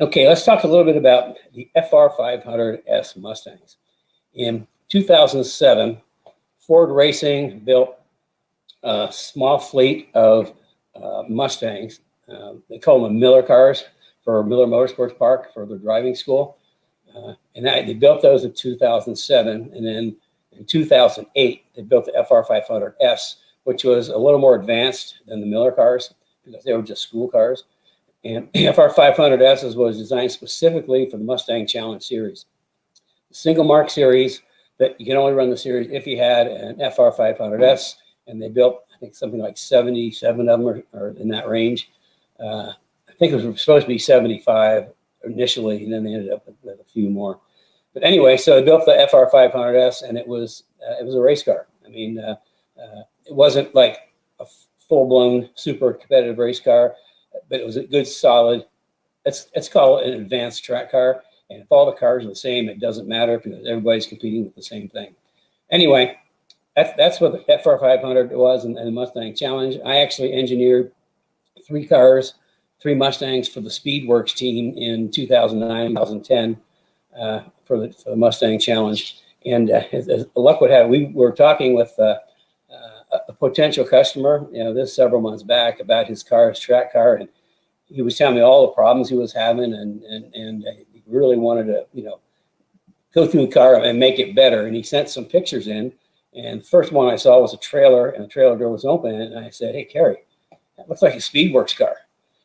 Okay, let's talk a little bit about the FR500S Mustangs. In 2007, Ford Racing built a small fleet of Mustangs. They call them Miller cars for Miller Motorsports Park for their driving school. And they built those in 2007. And then in 2008, they built the FR500S, which was a little more advanced than the Miller cars because they were just school cars. And FR500S was designed specifically for the Mustang Challenge Series. The single mark series that you can only run the series if you had an FR500S, and they built, I think, something like 77 of them or in that range. I think it was supposed to be 75 initially, and then they ended up with a few more. But anyway, so they built the FR500S, and it was a race car. I mean, it wasn't like a full-blown super competitive race car, but it was a good, solid, let's call it an advanced track car. And if all the cars are the same, it doesn't matter because everybody's competing with the same thing. Anyway, that's what the FR500 was and the Mustang Challenge. I actually engineered 3 cars, 3 Mustangs for the Speedworks team in 2009, 2010 for the Mustang Challenge. And as luck would have, we were talking with a potential customer, this several months back about his car, his track car, and he was telling me all the problems he was having, and he really wanted to, go through the car and make it better. And he sent some pictures in, and the first one I saw was a trailer, and the trailer door was open, and I said, "Hey, Kerry, that looks like a Speedworks car."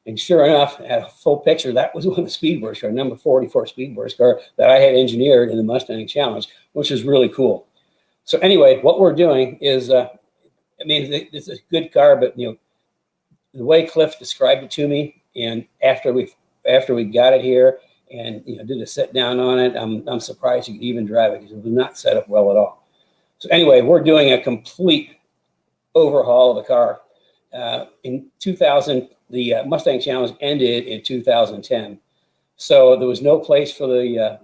And sure enough, I had a full picture. That was one of the Speedworks car, number 44 Speedworks car that I had engineered in the Mustang Challenge, which is really cool. So anyway, what we're doing is, it's a good car, but the way Cliff described it to me, and after we got it here and did a sit down on it, I'm surprised you could even drive it because it was not set up well at all. So anyway, we're doing a complete overhaul of the car. In 2000, the Mustang Challenge ended in 2010. So there was no place for the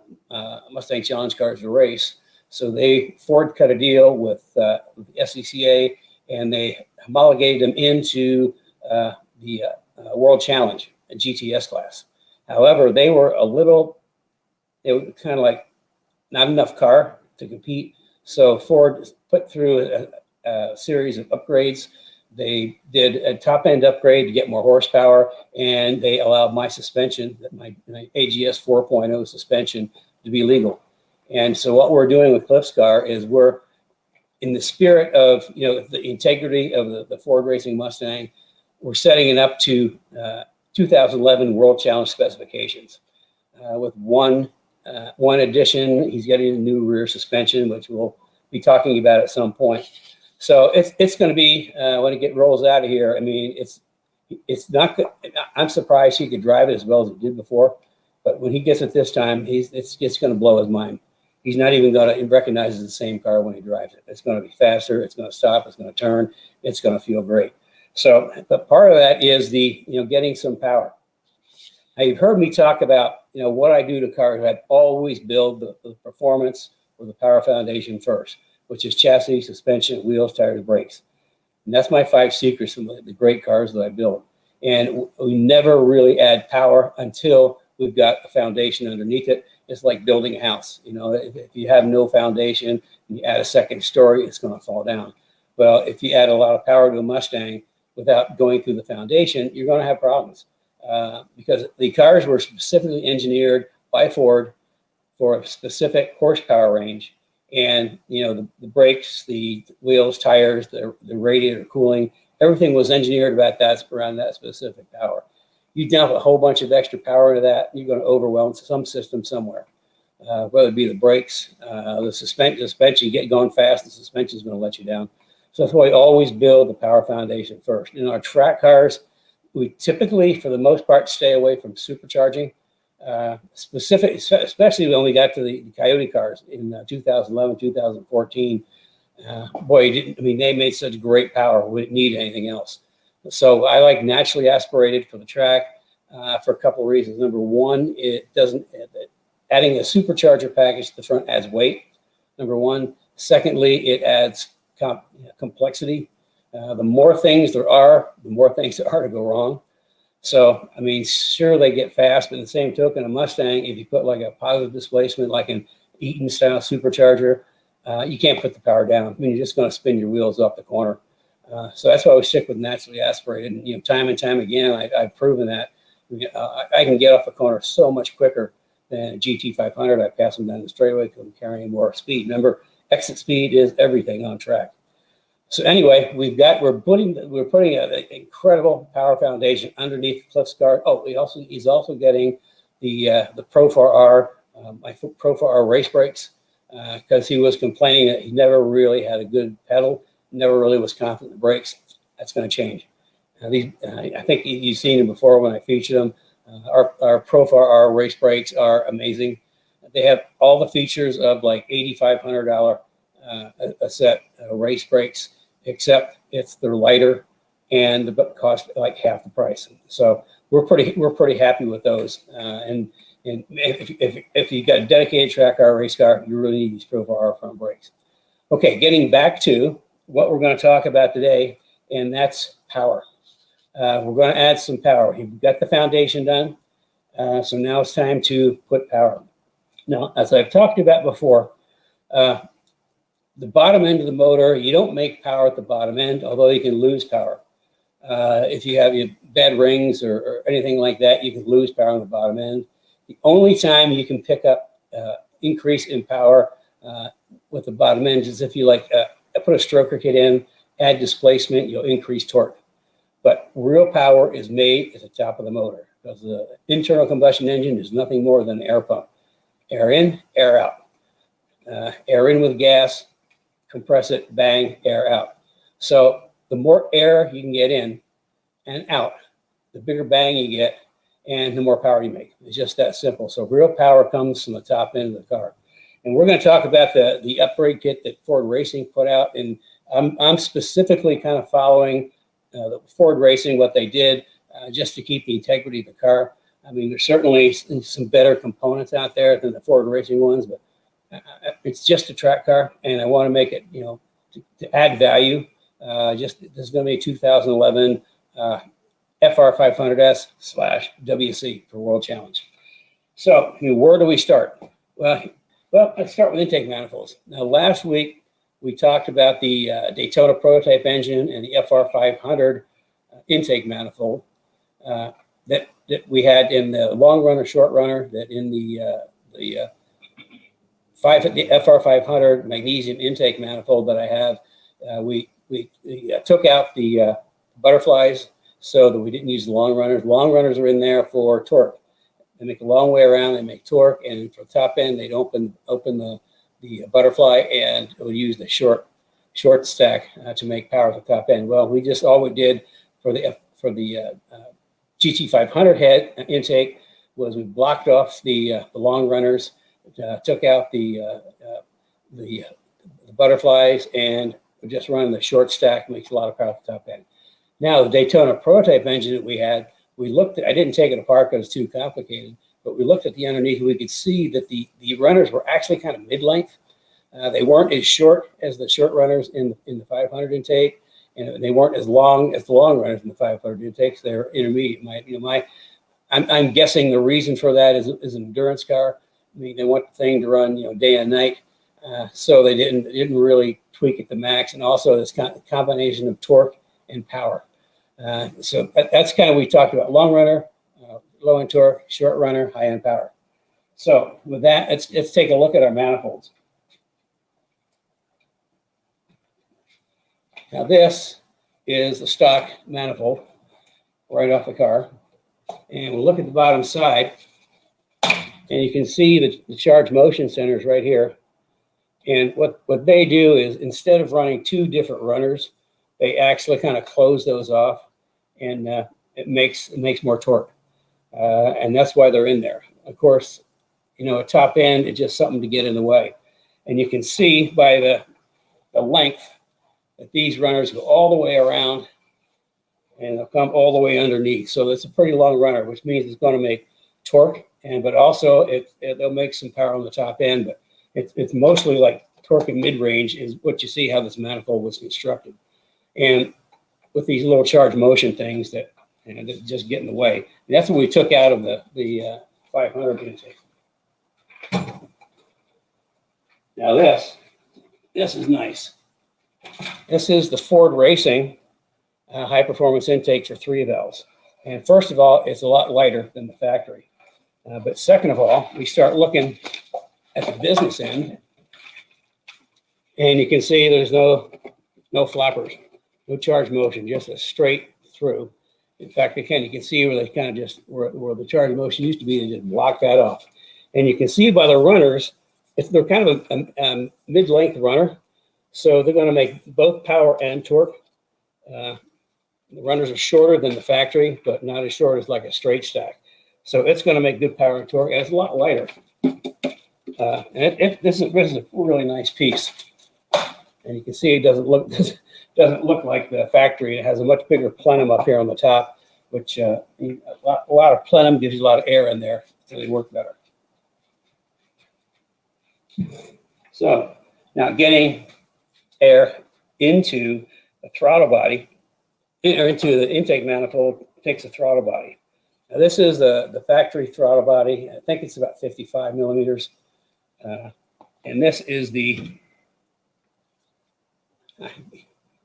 Mustang Challenge cars to race. So Ford cut a deal with the SCCA, and they homologated them into the World Challenge GTS class. However, they were kind of like not enough car to compete. So Ford put through a series of upgrades. They did a top-end upgrade to get more horsepower, and they allowed my suspension, my AGS 4.0 suspension, to be legal. And so what we're doing with Cliff's car is we're, in the spirit of the integrity of the Ford Racing Mustang, we're setting it up to 2011 World Challenge specifications. With one addition, he's getting a new rear suspension, which we'll be talking about at some point. So it's going to be when it rolls out of here. I mean, it's not good. I'm surprised he could drive it as well as he did before, but when he gets it this time, it's going to blow his mind. He's not even going to recognize it's the same car when he drives it. It's going to be faster. It's going to stop. It's going to turn. It's going to feel great. So the part of that is the getting some power. Now you've heard me talk about what I do to cars. I always build the performance or the power foundation first, which is chassis, suspension, wheels, tires, brakes. And that's my 5 secrets from the great cars that I build. And we never really add power until we've got a foundation underneath it. It's like building a house. If you have no foundation and you add a second story, it's going to fall down. Well, if you add a lot of power to a Mustang without going through the foundation, you're going to have problems because the cars were specifically engineered by Ford for a specific horsepower range. And, the brakes, the wheels, tires, the radiator cooling, everything was engineered around that specific power. You dump a whole bunch of extra power into that, you're going to overwhelm some system somewhere, whether it be the brakes, the suspension, you get going fast, the suspension is going to let you down. So that's why we always build the power foundation first. In our track cars, we typically, for the most part, stay away from supercharging. Especially when we got to the Coyote cars in 2011, 2014. They made such great power. We didn't need anything else. So I like naturally aspirated for the track for a couple of reasons. Number one, adding a supercharger package to the front adds weight. Number one. Secondly, it adds complexity. The more things there are to go wrong. So, I mean, sure, they get fast, but in the same token, a Mustang, if you put like a positive displacement, like an Eaton style supercharger, you can't put the power down. I mean, you're just going to spin your wheels off the corner. So that's why we stick with naturally aspirated. And, you know, time and time again, I've proven that. I can get off the corner so much quicker than a GT500. I pass them down the straightaway because I'm carrying more speed. Remember, exit speed is everything on track. So anyway, we're putting an incredible power foundation underneath the Cliff's car. Oh, he's also getting the Pro 4R, my Pro 4R race brakes, because he was complaining that he never really had a good pedal, never really was confident in the brakes. That's going to change. I think you've seen them before when I featured them. Our Pro 4R race brakes are amazing. They have all the features of like $8,500 a set race brakes, except they're lighter and the cost like half the price. So we're pretty happy with those. And if you got a dedicated track car, race car, you really need these Pro 4R front brakes. Okay, getting back to what we're going to talk about today, and that's power. We're going to add some power. You've got the foundation done, so now it's time to put power. Now, as I've talked about before, the bottom end of the motor, you don't make power at the bottom end, although you can lose power. If you have bad rings or anything like that, you can lose power on the bottom end. The only time you can pick up increase in power with the bottom end is if you put a stroker kit in, add displacement, you'll increase torque. But real power is made at the top of the motor because the internal combustion engine is nothing more than an air pump. Air in, air out. Air in with gas, compress it, bang, air out. So the more air you can get in and out, the bigger bang you get and the more power you make. It's just that simple. So real power comes from the top end of the car. And we're going to talk about the upgrade kit that Ford Racing put out. And I'm specifically kind of following the Ford Racing, what they did, just to keep the integrity of the car. I mean, there's certainly some better components out there than the Ford Racing ones, but it's just a track car, and I want to make it, to add value. This is going to be a 2011 FR500S/WC for World Challenge. So, where do we start? Well, let's start with intake manifolds. Now, last week, we talked about the Daytona prototype engine and the FR500 intake manifold that we had in the long runner, short runner, that in the FR500 magnesium intake manifold that I have. We took out the butterflies so that we didn't use the long runners. Long runners are in there for torque. They make a long way around, they make torque, and for the top end, they'd open the butterfly and it would use the short stack to make power at the top end. Well, all we did for the GT500 head intake was we blocked off the long runners, took out the butterflies, and we just run the short stack. Makes a lot of power at the top end. Now the Daytona prototype engine that we had, I didn't take it apart because it's too complicated, but we looked at the underneath and we could see that the runners were actually kind of mid-length. They weren't as short as the short runners in the 500 intake, and they weren't as long as the long runners in the 500 intakes. They're intermediate. I'm guessing the reason for that is an endurance car. I mean, they want the thing to run, day and night, so they didn't really tweak it to max, and also this combination of torque and power. So that's kind of we talked about: long runner, low end torque; short runner, high end power. So with that, let's take a look at our manifolds. Now this is a stock manifold right off the car, and we'll look at the bottom side, and you can see the charge motion centers right here. And what they do is, instead of running two different runners, they actually kind of close those off, and it makes more torque, and that's why they're in there. Of course, at top end, it's just something to get in the way, and you can see by the length that these runners go all the way around, and they'll come all the way underneath. So it's a pretty long runner, which means it's going to make torque, but also they'll make some power on the top end, but it's mostly like torque and mid-range is what you see how this manifold was constructed. And with these little charge motion things that and it just get in the way. And that's what we took out of the 500 intake. Now this is nice. This is the Ford Racing high performance intake for 3 valves. And first of all, it's a lot lighter than the factory. But second of all, we start looking at the business end, and you can see there's no flappers, no charge motion, just a straight through. In fact, again, you can see where they kind of just where the charge motion used to be, they just block that off. And you can see by the runners, they're kind of a mid-length runner, so they're going to make both power and torque. The runners are shorter than the factory, but not as short as like a straight stack. So it's going to make good power and torque, and it's a lot lighter. And this is a really nice piece. And you can see it doesn't look like the factory. It has a much bigger plenum up here on the top, which a lot of plenum gives you a lot of air in there, so they work better. So now getting air into the throttle body, or into the intake manifold, takes the throttle body. Now this is the factory throttle body. I think it's about 55 millimeters. And this is you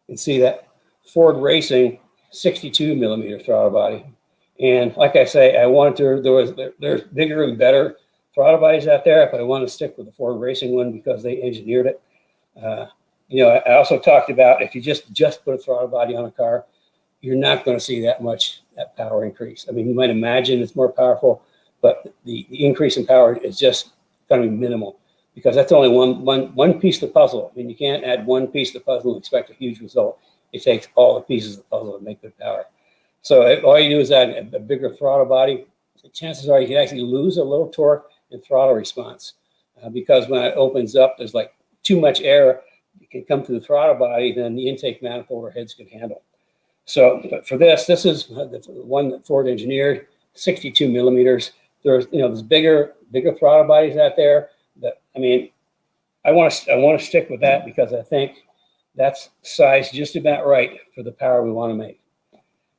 can see that Ford Racing 62 millimeter throttle body. And like I say, there's bigger and better throttle bodies out there, but I want to stick with the Ford Racing one because they engineered it. You know, I also talked about if you just put a throttle body on a car, you're not going to see that power increase. I mean, you might imagine it's more powerful, but the increase in power is just going to be minimal because that's only one piece of the puzzle. I mean, you can't add one piece of the puzzle and expect a huge result. It takes all the pieces of the puzzle to make good power. So all you do is add a bigger throttle body. The chances are you can actually lose a little torque and throttle response because when it opens up, there's like too much air. It can come through the throttle body, then the intake manifold or heads can handle. So, but for this is the one that Ford engineered, 62 millimeters. There's bigger throttle bodies out there. That I mean, I want to stick with that because I think that's sized just about right for the power we want to make.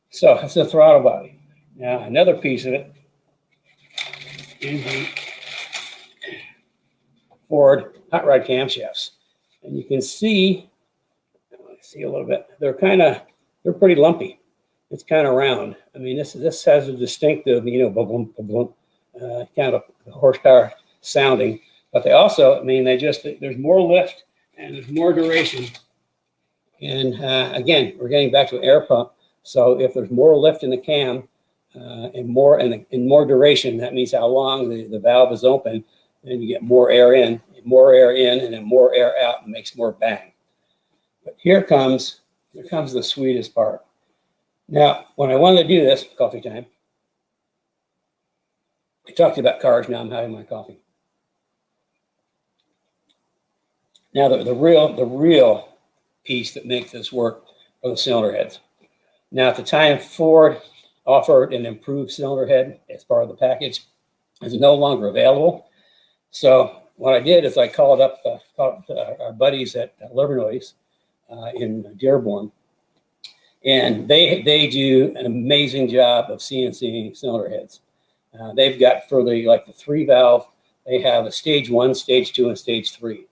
So that's the throttle body. Now another piece of it is the Ford hot rod camshafts, and you can see a little bit. They're pretty lumpy. It's kind of round. I mean, this has a distinctive, boom, boom, boom, kind of horsepower sounding. But they also, I mean, there's more lift and there's more duration. And again, we're getting back to an air pump. So if there's more lift in the cam and more duration, that means how long the valve is open, and you get more air in, and then more air out, and makes more bang. But here comes the sweetest part. Now, when I wanted to do this, coffee time, I talked about cars, now I'm having my coffee. Now, the real piece that makes this work are the cylinder heads. Now, at the time, Ford offered an improved cylinder head as part of the package. It's no longer available. So what I did is I called up our buddies at Livernois in Dearborn, and they do an amazing job of CNCing cylinder heads. They've got for the 3 valve, they have a stage 1, stage 2, and stage 3.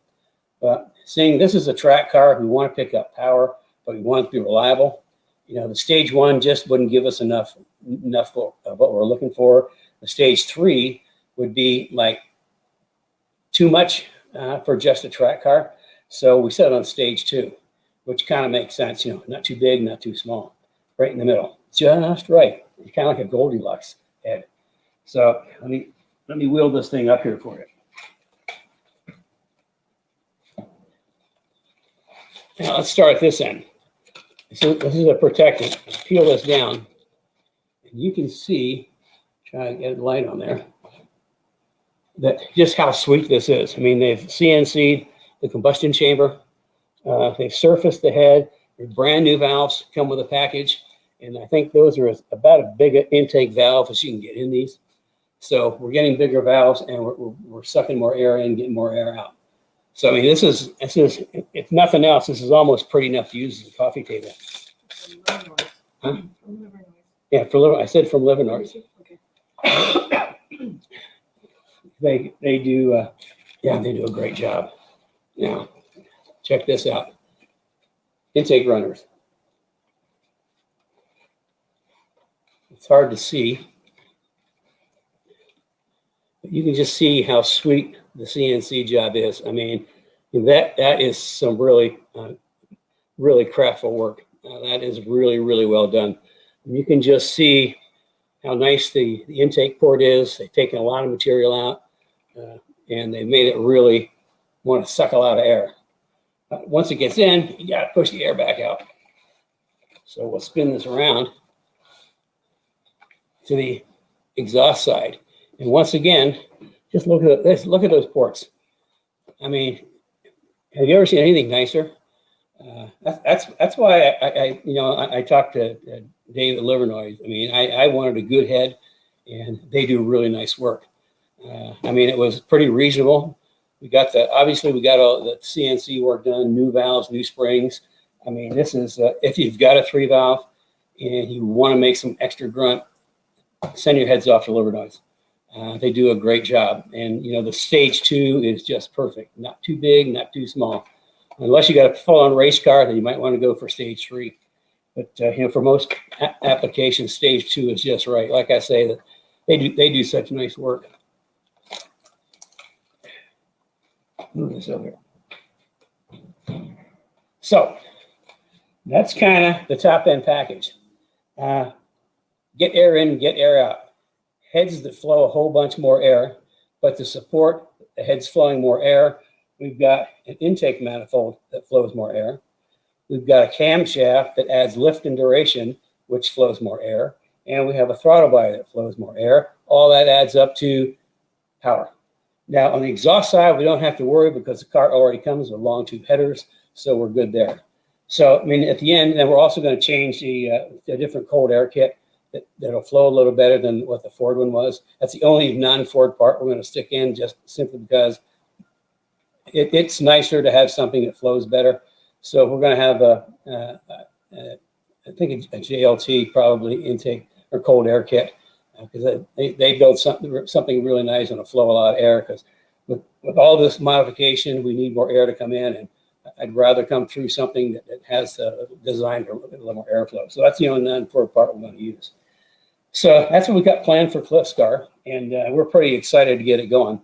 But seeing this is a track car, we want to pick up power, but we want it to be reliable. The stage 1 just wouldn't give us enough of what we're looking for. The stage 3 would be like too much for just a track car. So we set it on stage 2, which kind of makes sense, not too big, not too small, right in the middle, just right. It's kind of like a Goldilocks head. So let me wheel this thing up here for you. Now let's start at this end. So this is a protectant. Peel this down, and you can see, try to get a light on there, that just how sweet this is. I mean, they've CNC'd the combustion chamber. They've surfaced the head. They're brand new valves, come with a package. And I think those are about as big an intake valve as you can get in these. So we're getting bigger valves, and we're sucking more air in, getting more air out. So I mean, this is if nothing else, this is almost pretty enough to use as a coffee table. Huh? Yeah, I said from Livernois. Okay. They do, yeah, they do a great job. Now, check this out. Intake runners. It's hard to see, but you can just see how sweet the CNC job is. I mean, that is some really, really craftful work. That is really, really well done. And you can just see how nice the intake port is. They've taken a lot of material out, and they made it really want to suck a lot of air. Once it gets in, you got to push the air back out. So we'll spin this around to the exhaust side. And once again, just look at this. Look at those ports. I mean, have you ever seen anything nicer? That's why I talked to Dave at Livernois. I mean, I wanted a good head, and they do really nice work. I mean, it was pretty reasonable. Obviously we got all the CNC work done, new valves, new springs. I mean, this is, if you've got a 3-valve and you want to make some extra grunt, send your heads off to Livernois. They do a great job. And, the stage 2 is just perfect. Not too big, not too small. Unless you got a full-on race car, then you might want to go for stage 3. But, for most applications, stage 2 is just right. Like I say, that they do such nice work. Move this over here. So that's kind of the top end package. Get air in, get air out. Heads that flow a whole bunch more air, but to support the heads flowing more air, we've got an intake manifold that flows more air. We've got a camshaft that adds lift and duration, which flows more air. And we have a throttle body that flows more air. All that adds up to power. Now, on the exhaust side, we don't have to worry because the car already comes with long tube headers, so we're good there. So, I mean, at the end, then we're also going to change a different cold air kit that'll flow a little better than what the Ford one was. That's the only non-Ford part we're going to stick in, just simply because it's nicer to have something that flows better. So we're going to have I think a JLT probably intake or cold air kit, because they built something really nice and it'll flow a lot of air, because with all this modification, we need more air to come in, and I'd rather come through something that has designed for a little more airflow. So that's the only non-Ford part we're going to use. So that's what we got planned for Cliff's car, and we're pretty excited to get it going.